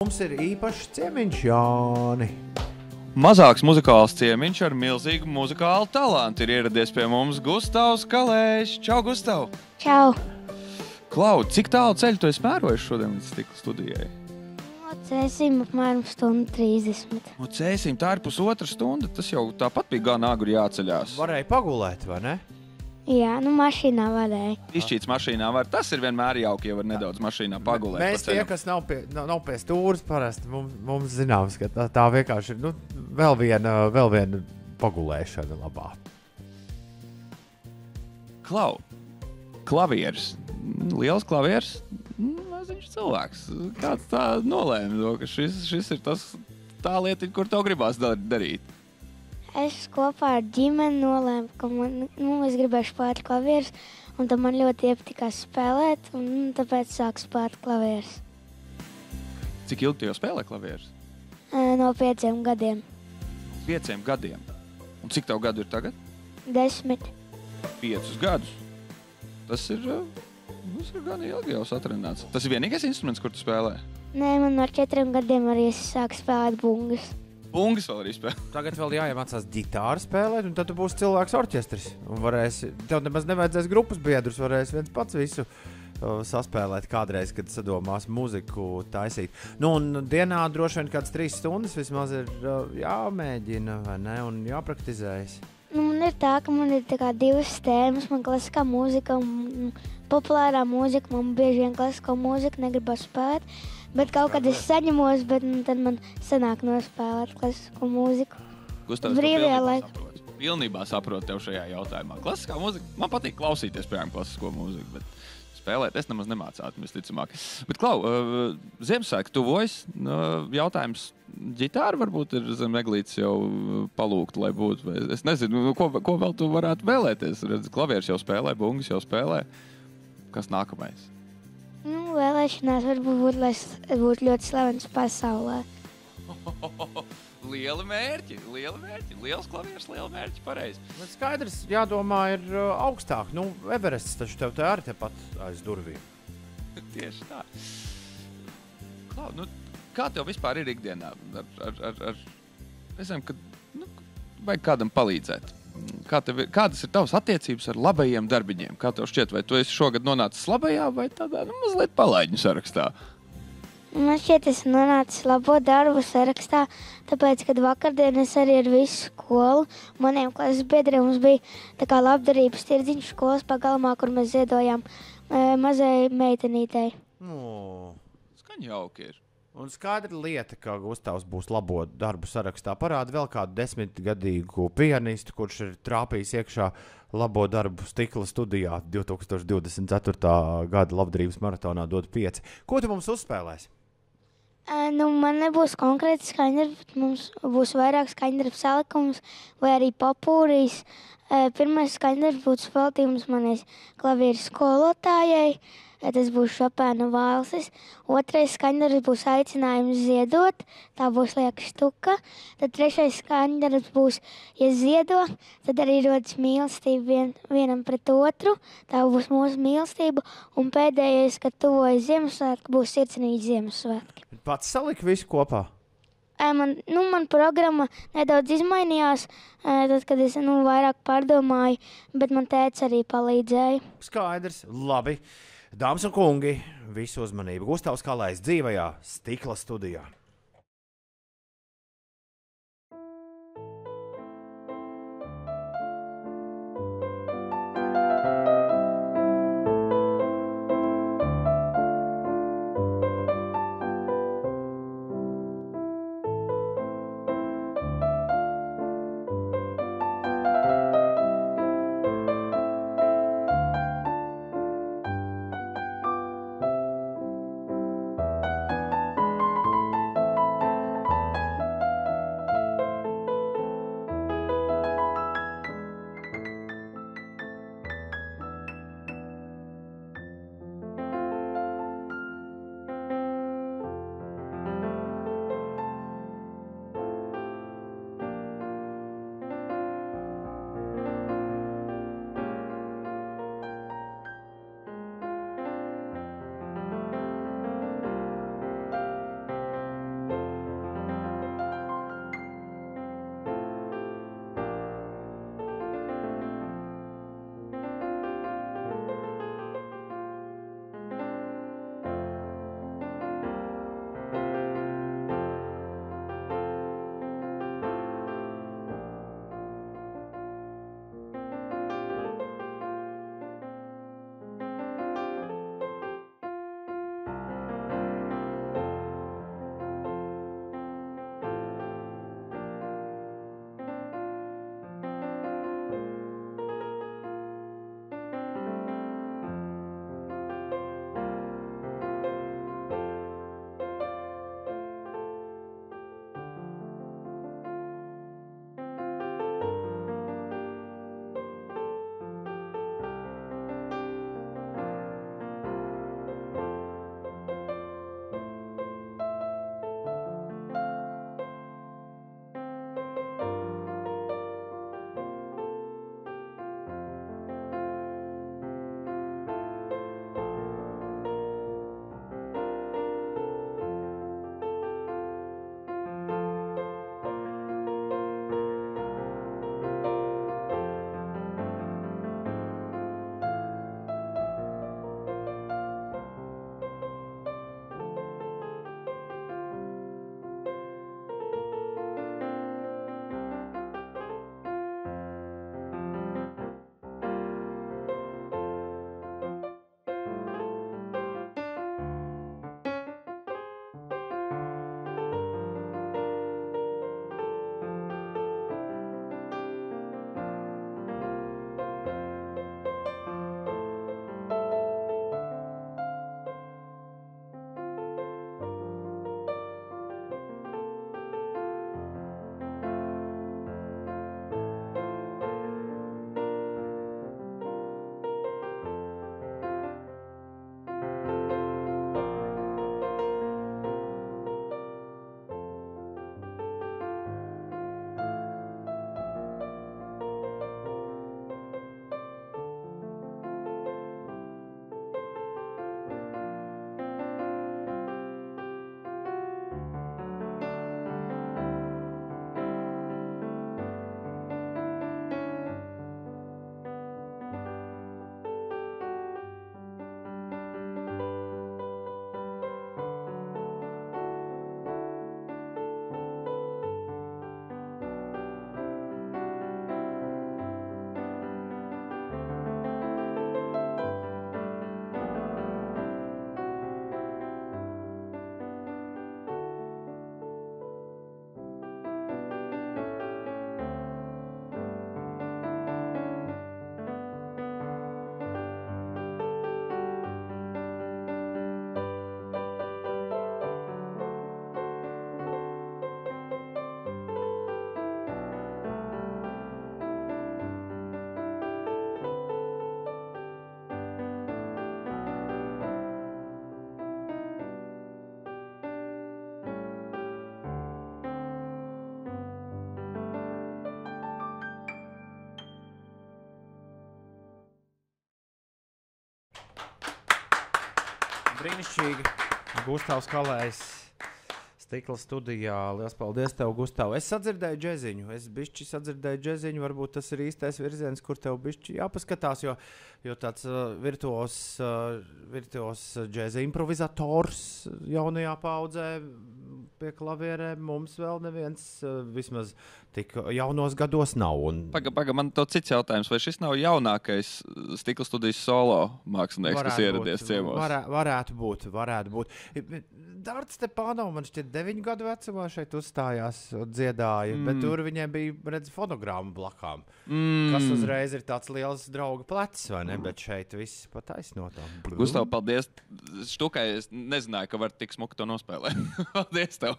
Mums ir īpašs ciemiņš, Jāni. Mazāks muzikāls ciemiņš ar milzīgu muzikālu talantu ir ieradies pie mums Gustavs Kalējs. Čau, Gustav! Čau! Klau, cik tālu ceļu tu esi mērojis šodien līdz stikla studijai? Cēsim apmēram 1:30. Cēsim, tā ir pusotra stunda, tas jau tāpat bija gan agri jāceļās. Varēja pagulēt, vai ne? Jā, mašīnā varēja. Izšķīts mašīnā var, tas ir vienmēr jauki, ja var nedaudz mašīnā pagulēt. Mēs tie, kas nav pie stūras parasti, mums zināms, ka tā vienkārši ir vēl viena pagulēšana labā. Klau, klavieris, liels klavieris, maziņš cilvēks. Kāds tā nolēma, ka šis ir tā lieta, kur tev gribās darīt? Es kopā ar ģimeni nolēmu, ka es gribēju spēlēt klavierus, un tad man ļoti iepatikās spēlēt, un tāpēc sāku spēlēt klavierus. Cik ilgi tu jau spēlē klavierus? No 5 gadiem. 5 gadiem. Un cik tev gadu ir tagad? 10. 5 gadus. Tas ir gan ilgi jau satrenāts. Tas ir vienīgais instruments, kur tu spēlē? Nē, man ar 4 gadiem arī sāku spēlēt bungas. Bungas vēl arī spēlē. Tagad vēl jāiemācās ģitāru spēlēt, un tad tu būsi cilvēks orķestris. Un tev nemaz nevajadzēs grupas biedrus, varēs viens pats visu saspēlēt kādreiz, kad sadomās muziku taisīt. Un dienā droši vien kāds 3 stundas vismaz ir jāmēģina, vai ne, un jāpraktizējas. Man ir tā, ka man ir 2 tēmas, man klasiskā mūzika un populārā mūzika. Man bieži vien klasisko mūziku negribas spēlēt. Bet kaut kad es saņemos, bet tad man sanāk nospēlēt klasisko mūziku. Gustavs, brīvajā laikā. Pilnībā saprotu tev šajā jautājumā. Klasiskā mūzika, man patīk klausīties, piemēram, klasisko mūziku, bet spēlēt es nemaz nemācātu, visticamāk. Bet, Klau, Ziemassvētki tuvojas, jautājums ģitāra varbūt ir zem eglītes jau palūgt, lai būtu. Es nezinu, ko vēl tu varētu vēlēties. Redz, klavieris jau spēlē, bungas jau spēlē. Kas nākamais? Vēlēšanās varbūt, lai es būtu ļoti slavens pasaulē. Lieli mērķi. Liels klavieris, lieli mērķi, pareizi. Bet skaidrs, jādomā ir augstāk. Everests taču tev te arī tepat aiz durvīm. Tieši tā. Klau, kā tev vispār ir ikdienā? Es zinu, ka vajag kādam palīdzēt. Kādas ir tavas attiecības ar labajiem darbiņiem? Kā tev šķiet, vai tu esi šogad nonācis labajā vai tādā mazliet palaiņu sarakstā? Man šķiet, es nonācis labo darbu sarakstā, tāpēc, kad vakardien es arī ar visu skolu, maniem klases biedriem mums bija tā kā labdarības tirdziņš skolas pagalmā, kur mēs ziedojām mazai meitenītei. Skaņ jauki ir. Un skaidra lieta, ka Gustavs būs labo darbu sarakstā. Parāda vēl kādu 10-gadīgu pianistu, kurš ir trāpījis iekšā labo darbu stikla studijā 2024. gada labdarības maratonā dod 5. Ko tu mums uzspēlēsi? Man nebūs konkrēti skaņdarbs, bet mums būs vairāk skaņdarbs salikums vai arī popūrijas. Pirmais skaņdarbs būs veltījums manai klavieru skolotājai. Tas būs Šopēna valsis. Otrais skaņdarbs būs aicinājums ziedot. Tā būs lieka štuka. Tad trešais skaņdarbs būs, ja ziedo, tad arī rodas mīlestība vienam pret otru. Tā būs mūsu mīlestība. Un pēdējais, kad tuvojas Ziemassvētki, būs sirsnīgi Ziemassvētki. Pats salika visu kopā? Man programma nedaudz izmainījās, tad, kad es vairāk pārdomāju, bet man tēvs arī palīdzēja. Skaidrs, labi. Dāmas un kungi, visu uzmanību. Gustavs Kalējs dzīvajā stikla studijā. Brīnišķīgi. Gustavs Kalējs. Stikla studijā. Lielas paldies tev, Gustav. Es sadzirdēju džeziņu. Varbūt tas ir īstais virziens, kur tev bišķi jāpaskatās, jo tāds virtuos džeza improvizators jaunajā paudzē pie klavierēm mums vēl neviens vismaz tik jaunos gados nav. Paga, man to cits jautājums. Vai šis nav jaunākais Stikla studijas solo mākslinieks, kas ieradies ciemos? Varētu būt. Dārts Stepānov, man šķiet, 9 gadu vecumā šeit uzstājās un dziedāja, bet tur viņiem bija, fonogramma blakām, kas uzreiz ir tāds liels drauga plecs, vai ne? Bet šeit viss pa taisnotām. Gustav, paldies. Štukai es nezināju, ka var tik smuki to nospēlēt. Paldies tev.